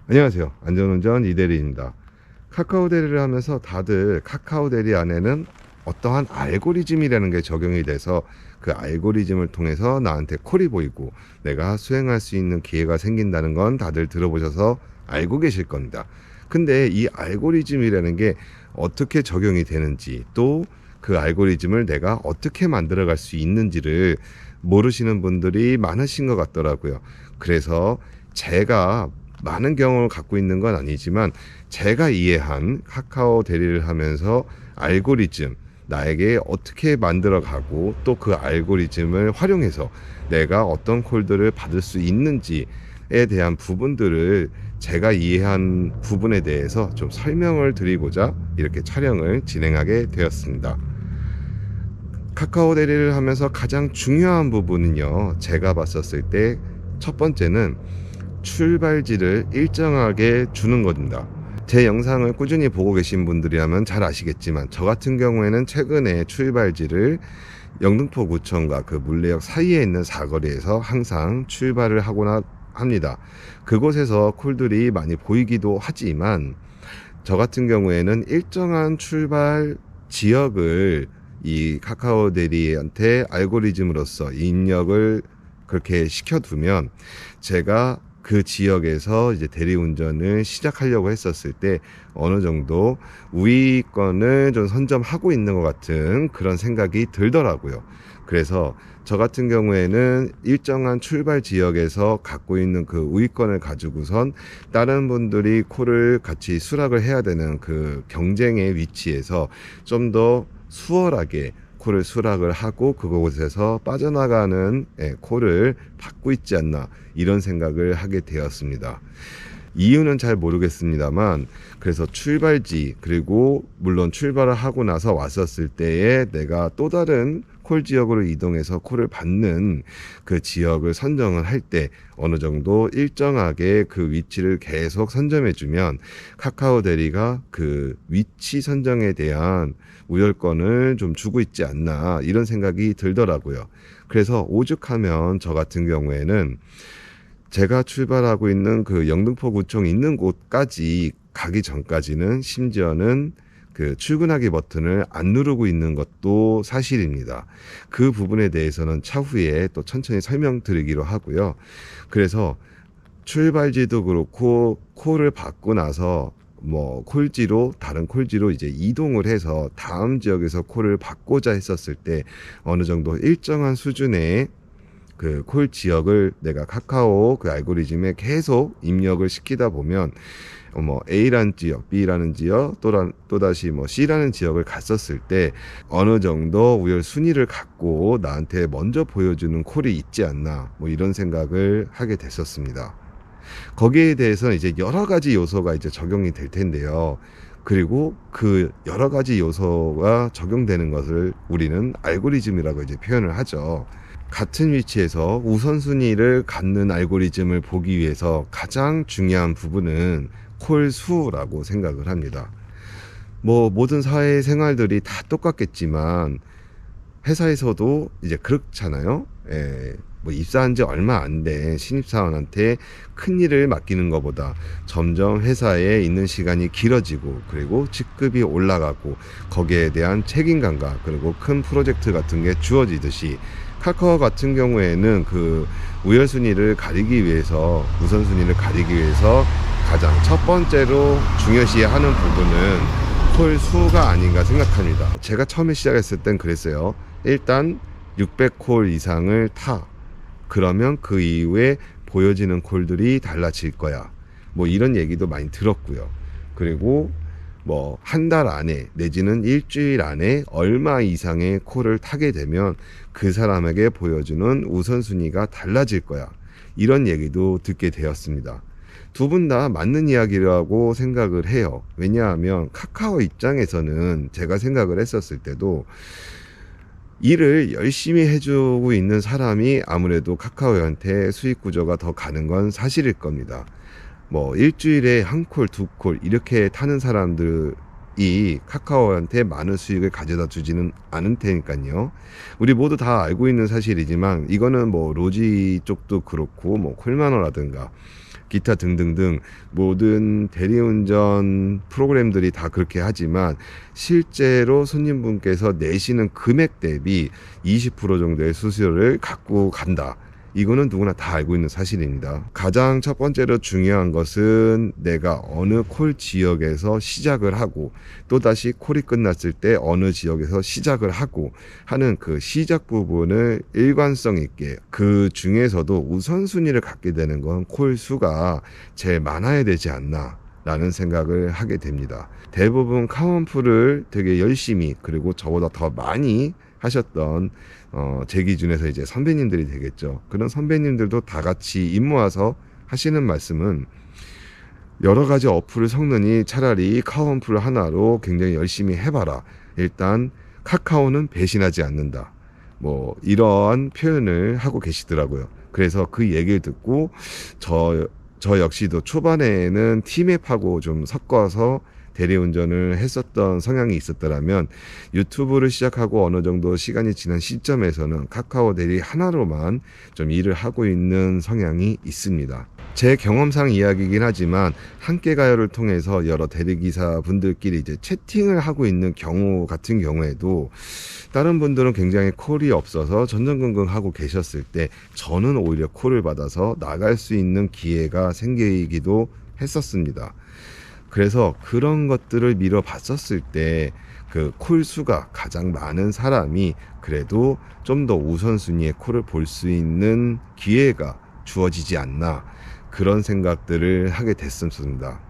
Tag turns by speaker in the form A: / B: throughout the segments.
A: 안녕하세요. 안전운전 이대리입니다. 카카오 대리를 하면서 다들 카카오 대리 안에는 어떠한 알고리즘이라는 게 적용이 돼서 그 알고리즘을 통해서 나한테 콜이 보이고 내가 수행할 수 있는 기회가 생긴다는 건 다들 들어보셔서 알고 계실 겁니다. 근데 이 알고리즘이라는 게 어떻게 적용이 되는지, 또 그 알고리즘을 내가 어떻게 만들어 갈 수 있는지를 모르시는 분들이 많으신 것 같더라고요. 그래서 제가 많은 경험을 갖고 있는 건 아니지만 제가 이해한 카카오 대리를 하면서 알고리즘, 나에게 어떻게 만들어 가고 또 그 알고리즘을 활용해서 내가 어떤 콜들을 받을 수 있는지에 대한 부분들을, 제가 이해한 부분에 대해서 좀 설명을 드리고자 이렇게 촬영을 진행하게 되었습니다. 카카오 대리를 하면서 가장 중요한 부분은요, 제가 봤었을 때 첫 번째는 출발지를 일정하게 주는 겁니다. 제 영상을 꾸준히 보고 계신 분들이라면 잘 아시겠지만, 저 같은 경우에는 최근에 출발지를 영등포구청과 그 물레역 사이에 있는 사거리에서 항상 출발을 하거나 합니다. 그곳에서 콜들이 많이 보이기도 하지만, 저 같은 경우에는 일정한 출발 지역을 이 카카오 대리한테 알고리즘으로서 입력을 그렇게 시켜두면, 제가 그 지역에서 이제 대리운전을 시작하려고 했었을 때 어느 정도 우위권을 좀 선점하고 있는 것 같은 그런 생각이 들더라고요. 그래서 저 같은 경우에는 일정한 출발 지역에서 갖고 있는 그 우위권을 가지고선 다른 분들이 콜을 같이 수락을 해야 되는 그 경쟁의 위치에서 좀 더 수월하게 콜을 수락을 하고 그곳에서 빠져나가는 콜을 받고 있지 않나, 이런 생각을 하게 되었습니다. 이유는 잘 모르겠습니다만, 그래서 출발지, 그리고 물론 출발을 하고 나서 왔었을 때에 내가 또 다른 콜 지역으로 이동해서 콜을 받는 그 지역을 선정을 할 때 어느 정도 일정하게 그 위치를 계속 선점해 주면 카카오 대리가 그 위치 선정에 대한 우열권을 좀 주고 있지 않나, 이런 생각이 들더라고요. 그래서 오죽하면 저 같은 경우에는 제가 출발하고 있는 그 영등포구청 있는 곳까지 가기 전까지는 심지어는 그 출근하기 버튼을 안 누르고 있는 것도 사실입니다. 그 부분에 대해서는 차후에 또 천천히 설명드리기로 하고요. 그래서 출발지도 그렇고 콜을 받고 나서 뭐 콜지로, 다른 콜지로 이제 이동을 해서 다음 지역에서 콜을 받고자 했었을 때 어느 정도 일정한 수준의 그 콜 지역을 내가 카카오 그 알고리즘에 계속 입력을 시키다 보면 뭐 A라는 지역, B라는 지역, 또다시 뭐 C라는 지역을 갔었을 때 어느 정도 우열 순위를 갖고 나한테 먼저 보여주는 콜이 있지 않나, 뭐 이런 생각을 하게 됐었습니다. 거기에 대해서 이제 여러 가지 요소가 이제 적용이 될 텐데요. 그리고 그 여러 가지 요소가 적용되는 것을 우리는 알고리즘이라고 이제 표현을 하죠. 같은 위치에서 우선순위를 갖는 알고리즘을 보기 위해서 가장 중요한 부분은 콜 수라고 생각을 합니다. 뭐 모든 사회 생활들이 다 똑같겠지만 회사에서도 이제 그렇잖아요. 뭐 입사한 지 얼마 안 된 신입사원한테 큰 일을 맡기는 것보다 점점 회사에 있는 시간이 길어지고, 그리고 직급이 올라가고 거기에 대한 책임감과 그리고 큰 프로젝트 같은 게 주어지듯이, 카카오 같은 경우에는 그 우선순위를 가리기 위해서 가장 첫 번째로 중요시하는 부분은 콜 수가 아닌가 생각합니다. 제가 처음에 시작했을 땐 그랬어요. 일단 600콜 이상을 타. 그러면 그 이후에 보여지는 콜들이 달라질 거야. 뭐 이런 얘기도 많이 들었고요. 그리고 뭐 한 달 안에 내지는 일주일 안에 얼마 이상의 콜을 타게 되면 그 사람에게 보여주는 우선순위가 달라질 거야, 이런 얘기도 듣게 되었습니다. 두 분 다 맞는 이야기라고 생각을 해요. 왜냐하면 카카오 입장에서는 제가 생각을 했었을 때도 일을 열심히 해주고 있는 사람이 아무래도 카카오한테 수익 구조가 더 가는 건 사실일 겁니다. 뭐 일주일에 한 콜, 두 콜 이렇게 타는 사람들이 카카오한테 많은 수익을 가져다 주지는 않을 테니까요. 우리 모두 다 알고 있는 사실이지만, 이거는 뭐 로지 쪽도 그렇고 뭐 콜마너라든가 기타 등등등 모든 대리운전 프로그램들이 다 그렇게 하지만 실제로 손님분께서 내시는 금액 대비 20% 정도의 수수료를 갖고 간다. 이거는 누구나 다 알고 있는 사실입니다. 가장 첫 번째로 중요한 것은 내가 어느 콜 지역에서 시작을 하고 또다시 콜이 끝났을 때 어느 지역에서 시작을 하고 하는 그 시작 부분을 일관성 있게, 그 중에서도 우선순위를 갖게 되는 건 콜 수가 제일 많아야 되지 않나 라는 생각을 하게 됩니다. 대부분 카원풀을 되게 열심히, 그리고 저보다 더 많이 하셨던 제 기준에서 이제 선배님들이 되겠죠. 그런 선배님들도 다 같이 입 모아서 하시는 말씀은, 여러 가지 어플을 섞느니 차라리 카카오풀 하나로 굉장히 열심히 해봐라. 일단 카카오는 배신하지 않는다. 뭐 이러한 표현을 하고 계시더라고요. 그래서 그 얘기를 듣고 저 역시도 초반에는 티맵하고 좀 섞어서 대리운전을 했었던 성향이 있었더라면 유튜브를 시작하고 어느 정도 시간이 지난 시점에서는 카카오 대리 하나로만 좀 일을 하고 있는 성향이 있습니다. 제 경험상 이야기이긴 하지만 함께 가요를 통해서 여러 대리기사 분들끼리 이제 채팅을 하고 있는 경우 같은 경우에도 다른 분들은 굉장히 콜이 없어서 전전긍긍하고 계셨을 때 저는 오히려 콜을 받아서 나갈 수 있는 기회가 생기기도 했었습니다. 그래서 그런 것들을 미뤄봤었을 때 그 콜 수가 가장 많은 사람이 그래도 좀 더 우선순위의 콜을 볼 수 있는 기회가 주어지지 않나, 그런 생각들을 하게 됐습니다.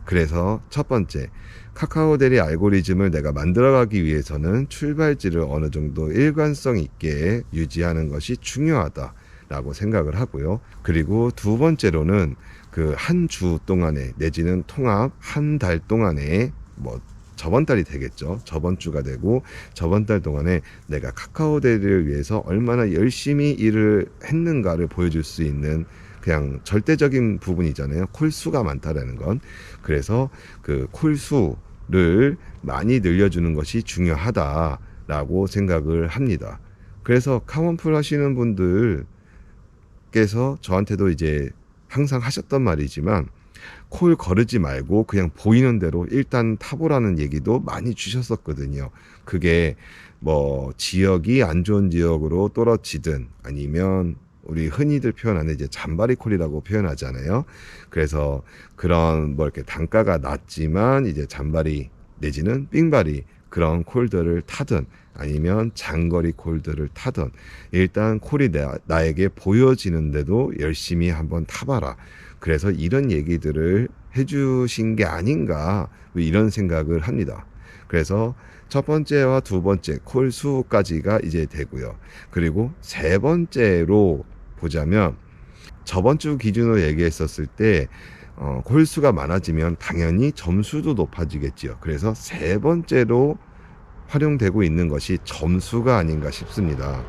A: 그래서 첫 번째, 카카오 대리 알고리즘을 내가 만들어가기 위해서는 출발지를 어느 정도 일관성 있게 유지하는 것이 중요하다라고 생각을 하고요. 그리고 두 번째로는 그 한 주 동안에, 내지는 통합 한 달 동안에, 뭐 저번 달이 되겠죠. 저번 주가 되고 저번 달 동안에 내가 카카오 대리를 위해서 얼마나 열심히 일을 했는가를 보여줄 수 있는 그냥 절대적인 부분이잖아요. 콜 수가 많다라는 건. 그래서 그 콜 수를 많이 늘려주는 것이 중요하다라고 생각을 합니다. 그래서 카원풀 하시는 분들께서 저한테도 이제 항상 하셨던 말이지만, 콜 거르지 말고 그냥 보이는 대로 일단 타보라는 얘기도 많이 주셨었거든요. 그게 뭐 지역이 안 좋은 지역으로 떨어지든, 아니면 우리 흔히들 표현하는 이제 잔바리 콜이라고 표현하잖아요. 그래서 그런 뭐 이렇게 단가가 낮지만 이제 잔바리 내지는 삥바리 그런 콜들을 타든, 아니면 장거리 콜들을 타든, 일단 콜이 나에게 보여지는데도 열심히 한번 타봐라. 그래서 이런 얘기들을 해주신 게 아닌가, 이런 생각을 합니다. 그래서 첫 번째와 두 번째 콜 수까지가 이제 되고요. 그리고 세 번째로 보자면, 저번 주 기준으로 얘기했었을 때 콜 수가 많아지면 당연히 점수도 높아지겠지요. 그래서 세 번째로 활용되고 있는 것이 점수가 아닌가 싶습니다.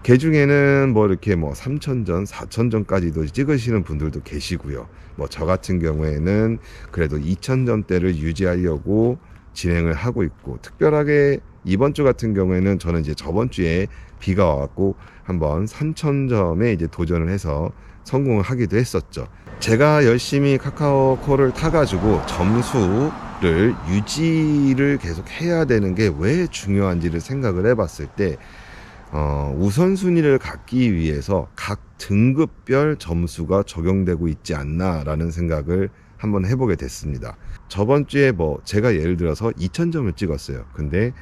A: 개 중에는 뭐 이렇게 뭐 3,000점, 4,000점까지도 찍으시는 분들도 계시고요. 뭐 저 같은 경우에는 그래도 2,000점대를 유지하려고 진행을 하고 있고, 특별하게 이번 주 같은 경우에는 저는 이제 저번 주에 비가 와갖고 한번 3,000점에 이제 도전을 해서 성공을 하기도 했었죠. 제가 열심히 카카오 콜을 타가지고 점수를 유지를 계속 해야 되는 게 왜 중요한지를 생각을 해봤을 때, 우선순위를 갖기 위해서 각 등급별 점수가 적용되고 있지 않나라는 생각을 한번 해보게 됐습니다. 저번 주에 뭐 제가 예를 들어서 2,000점을 찍었어요. 근데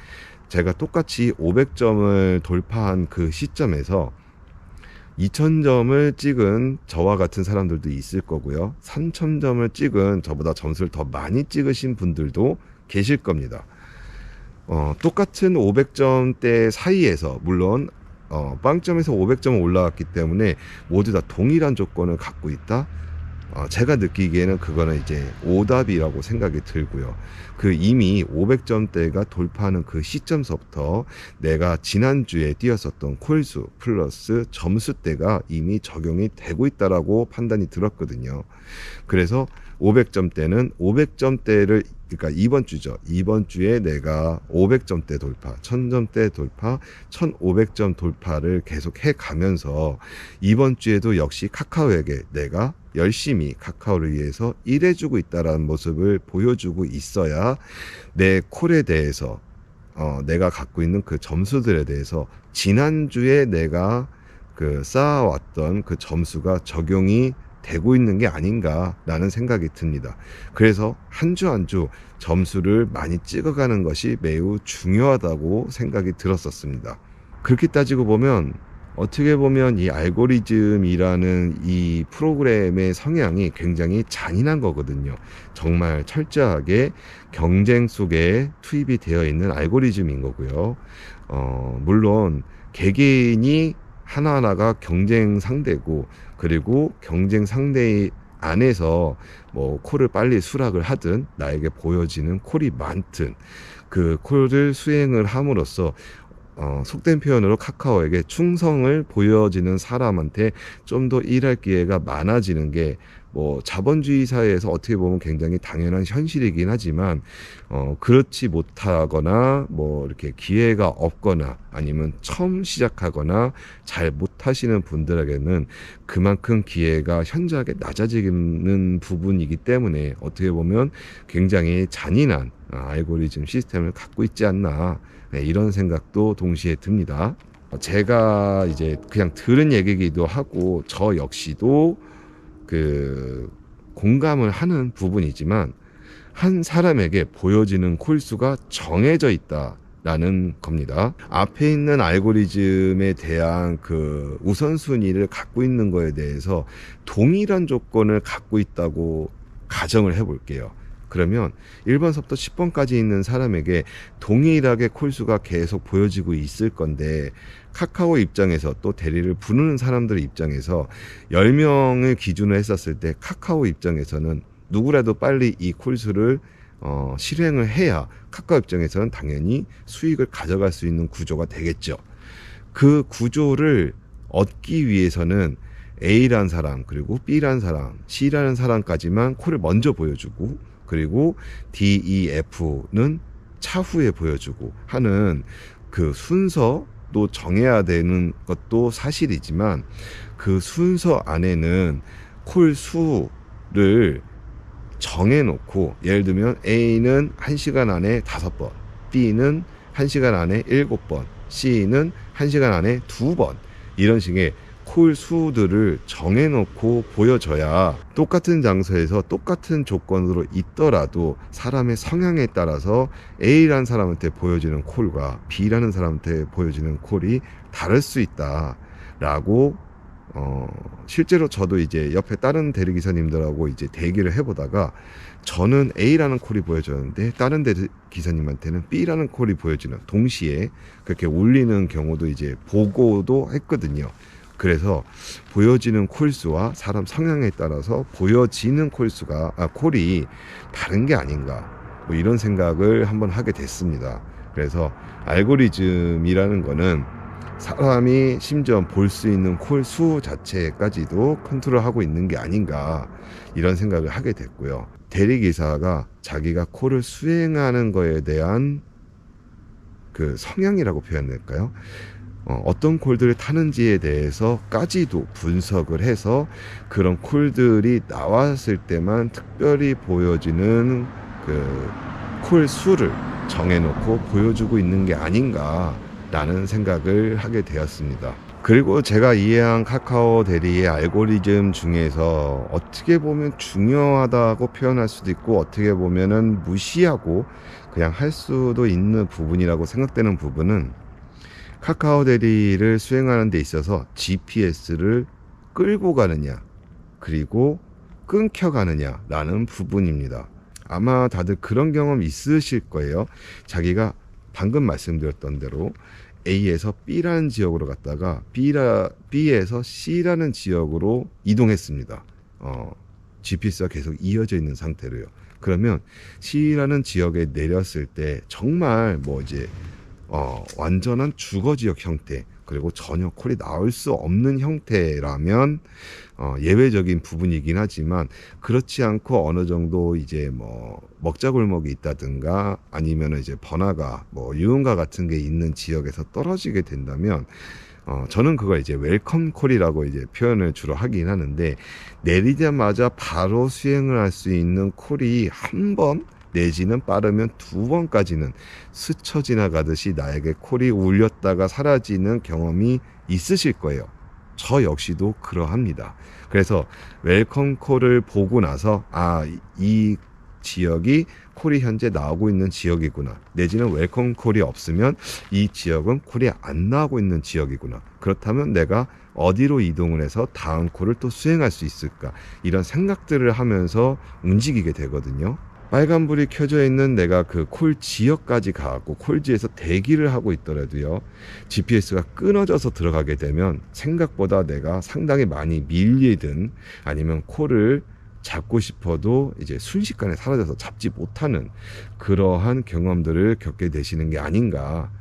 A: 제가 똑같이 500점을 돌파한 그 시점에서 2,000점을 찍은 저와 같은 사람들도 있을 거고요. 3,000점을 찍은 저보다 점수를 더 많이 찍으신 분들도 계실 겁니다. 똑같은 500점대 사이에서, 물론 빵점에서 500점을 올라왔기 때문에 모두 다 동일한 조건을 갖고 있다. 제가 느끼기에는 그거는 이제 오답이라고 생각이 들고요. 그 이미 500점대가 돌파하는 그 시점서부터 내가 지난주에 뛰었었던 콜수 플러스 점수대가 이미 적용이 되고 있다라고 판단이 들었거든요. 그래서 500점대는 500점대를 그러니까 이번 주죠. 이번 주에 내가 500점대 돌파, 1000점대 돌파, 1500점 돌파를 계속 해 가면서 이번 주에도 역시 카카오에게 내가 열심히 카카오를 위해서 일해주고 있다라는 모습을 보여주고 있어야 내 콜에 대해서 내가 갖고 있는 그 점수들에 대해서 지난주에 내가 그 쌓아왔던 그 점수가 적용이 되고 있는 게 아닌가라는 생각이 듭니다. 그래서 한 주 한 주 점수를 많이 찍어가는 것이 매우 중요하다고 생각이 들었었습니다. 그렇게 따지고 보면 어떻게 보면 이 알고리즘이라는 이 프로그램의 성향이 굉장히 잔인한 거거든요. 정말 철저하게 경쟁 속에 투입이 되어 있는 알고리즘인 거고요. 물론 개개인이 하나하나가 경쟁 상대고, 그리고 경쟁 상대 안에서 뭐 콜을 빨리 수락을 하든 나에게 보여지는 콜이 많든 그 콜을 수행을 함으로써 속된 표현으로 카카오에게 충성을 보여지는 사람한테 좀 더 일할 기회가 많아지는 게 뭐 자본주의 사회에서 어떻게 보면 굉장히 당연한 현실이긴 하지만 그렇지 못하거나 뭐 이렇게 기회가 없거나 아니면 처음 시작하거나 잘 못하시는 분들에게는 그만큼 기회가 현저하게 낮아지는 부분이기 때문에 어떻게 보면 굉장히 잔인한 알고리즘 시스템을 갖고 있지 않나, 네, 이런 생각도 동시에 듭니다. 제가 이제 그냥 들은 얘기기도 하고 저 역시도 그 공감을 하는 부분이지만 한 사람에게 보여지는 콜수가 정해져 있다라는 겁니다. 앞에 있는 알고리즘에 대한 그 우선순위를 갖고 있는 거에 대해서 동일한 조건을 갖고 있다고 가정을 해볼게요. 그러면 1번서부터 10번까지 있는 사람에게 동일하게 콜수가 계속 보여지고 있을 건데, 카카오 입장에서 또 대리를 부르는 사람들의 입장에서 10명을 기준으로 했었을 때 카카오 입장에서는 누구라도 빨리 이 콜수를 실행을 해야 카카오 입장에서는 당연히 수익을 가져갈 수 있는 구조가 되겠죠. 그 구조를 얻기 위해서는 A라는 사람, 그리고 B라는 사람, C라는 사람까지만 콜을 먼저 보여주고, 그리고 D, E, F는 차후에 보여주고 하는 그 순서도 정해야 되는 것도 사실이지만, 그 순서 안에는 콜 수를 정해놓고, 예를 들면 A는 1시간 안에 5번, B는 1시간 안에 7번, C는 1시간 안에 2번, 이런 식의 콜 수들을 정해놓고 보여줘야 똑같은 장소에서 똑같은 조건으로 있더라도 사람의 성향에 따라서 A라는 사람한테 보여지는 콜과 B라는 사람한테 보여지는 콜이 다를 수 있다라고 실제로 저도 이제 옆에 다른 대리기사님들하고 이제 대기를 해보다가 저는 A라는 콜이 보여졌는데 다른 대리기사님한테는 B라는 콜이 보여지는, 동시에 그렇게 울리는 경우도 이제 보고도 했거든요. 그래서 보여지는 콜수와 사람 성향에 따라서 보여지는 콜이 다른 게 아닌가, 뭐 이런 생각을 한번 하게 됐습니다. 그래서 알고리즘이라는 거는 사람이 심지어 볼 수 있는 콜 수 자체까지도 컨트롤하고 있는 게 아닌가, 이런 생각을 하게 됐고요. 대리기사가 자기가 콜을 수행하는 거에 대한 그 성향이라고 표현할까요? 어떤 콜들을 타는지에 대해서까지도 분석을 해서 그런 콜들이 나왔을 때만 특별히 보여지는 그 콜 수를 정해놓고 보여주고 있는 게 아닌가라는 생각을 하게 되었습니다. 그리고 제가 이해한 카카오 대리의 알고리즘 중에서 어떻게 보면 중요하다고 표현할 수도 있고 어떻게 보면은 무시하고 그냥 할 수도 있는 부분이라고 생각되는 부분은, 카카오 대리를 수행하는 데 있어서 GPS를 끌고 가느냐 그리고 끊겨 가느냐라는 부분입니다. 아마 다들 그런 경험 있으실 거예요. 자기가 방금 말씀드렸던 대로 A에서 B라는 지역으로 갔다가 B에서 C라는 지역으로 이동했습니다. GPS가 계속 이어져 있는 상태로요. 그러면 C라는 지역에 내렸을 때 정말 뭐 이제 완전한 주거지역 형태, 그리고 전혀 콜이 나올 수 없는 형태라면 예외적인 부분이긴 하지만 그렇지 않고 어느 정도 이제 뭐 먹자골목이 있다든가 아니면 이제 번화가 뭐 유흥가 같은 게 있는 지역에서 떨어지게 된다면 저는 그걸 이제 웰컴 콜이라고 이제 표현을 주로 하긴 하는데, 내리자마자 바로 수행을 할 수 있는 콜이 한 번 내지는 빠르면 두 번까지는 스쳐 지나가듯이 나에게 콜이 울렸다가 사라지는 경험이 있으실 거예요. 저 역시도 그러합니다. 그래서 웰컴 콜을 보고 나서 이 지역이 콜이 현재 나오고 있는 지역이구나, 내지는 웰컴 콜이 없으면 이 지역은 콜이 안 나오고 있는 지역이구나, 그렇다면 내가 어디로 이동을 해서 다음 콜을 또 수행할 수 있을까, 이런 생각들을 하면서 움직이게 되거든요. 빨간불이 켜져 있는 내가 그 콜 지역까지 가고 콜지에서 대기를 하고 있더라도요, GPS가 끊어져서 들어가게 되면 생각보다 내가 상당히 많이 밀리든 아니면 콜을 잡고 싶어도 이제 순식간에 사라져서 잡지 못하는 그러한 경험들을 겪게 되시는 게 아닌가.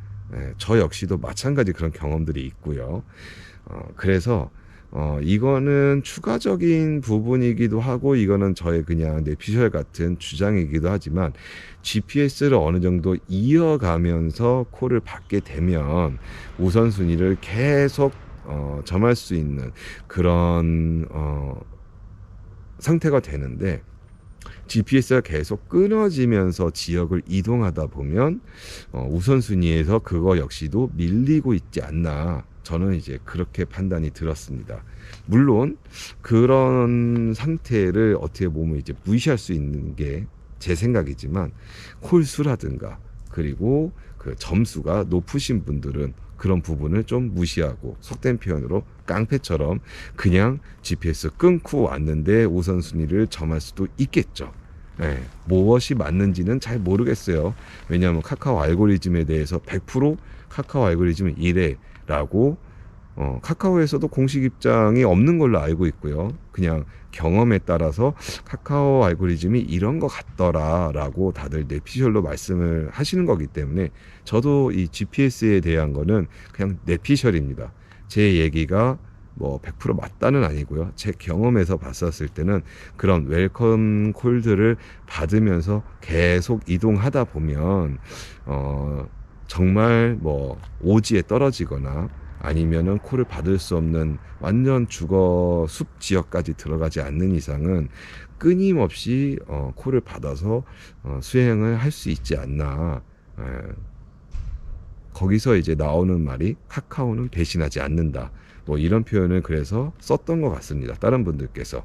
A: 저 역시도 마찬가지 그런 경험들이 있고요. 그래서 이거는 추가적인 부분이기도 하고, 이거는 저의 그냥 뇌피셜 같은 주장이기도 하지만, GPS를 어느 정도 이어가면서 콜을 받게 되면 우선순위를 계속 점할 수 있는 그런 상태가 되는데, GPS가 계속 끊어지면서 지역을 이동하다 보면 우선순위에서 그거 역시도 밀리고 있지 않나, 저는 이제 그렇게 판단이 들었습니다. 물론 그런 상태를 어떻게 보면 이제 무시할 수 있는 게 제 생각이지만, 콜수라든가 그리고 그 점수가 높으신 분들은 그런 부분을 좀 무시하고, 속된 표현으로 깡패처럼 그냥 GPS 끊고 왔는데 우선순위를 점할 수도 있겠죠. 무엇이 맞는지는 잘 모르겠어요. 왜냐하면 카카오 알고리즘에 대해서 100% 카카오 알고리즘은 이래라고 카카오에서도 공식 입장이 없는 걸로 알고 있고요. 그냥 경험에 따라서 카카오 알고리즘이 이런 것 같더라라고 다들 뇌피셜로 말씀을 하시는 거기 때문에, 저도 이 GPS에 대한 거는 그냥 뇌피셜입니다. 제 얘기가 뭐 100% 맞다는 아니고요. 제 경험에서 봤었을 때는 그런 웰컴 콜들을 받으면서 계속 이동하다 보면 정말 뭐 오지에 떨어지거나 아니면은 콜을 받을 수 없는 완전 주거 숲 지역까지 들어가지 않는 이상은 끊임없이 콜을 받아서 수행을 할 수 있지 않나. 거기서 이제 나오는 말이 카카오는 배신하지 않는다, 뭐 이런 표현을 그래서 썼던 것 같습니다, 다른 분들께서.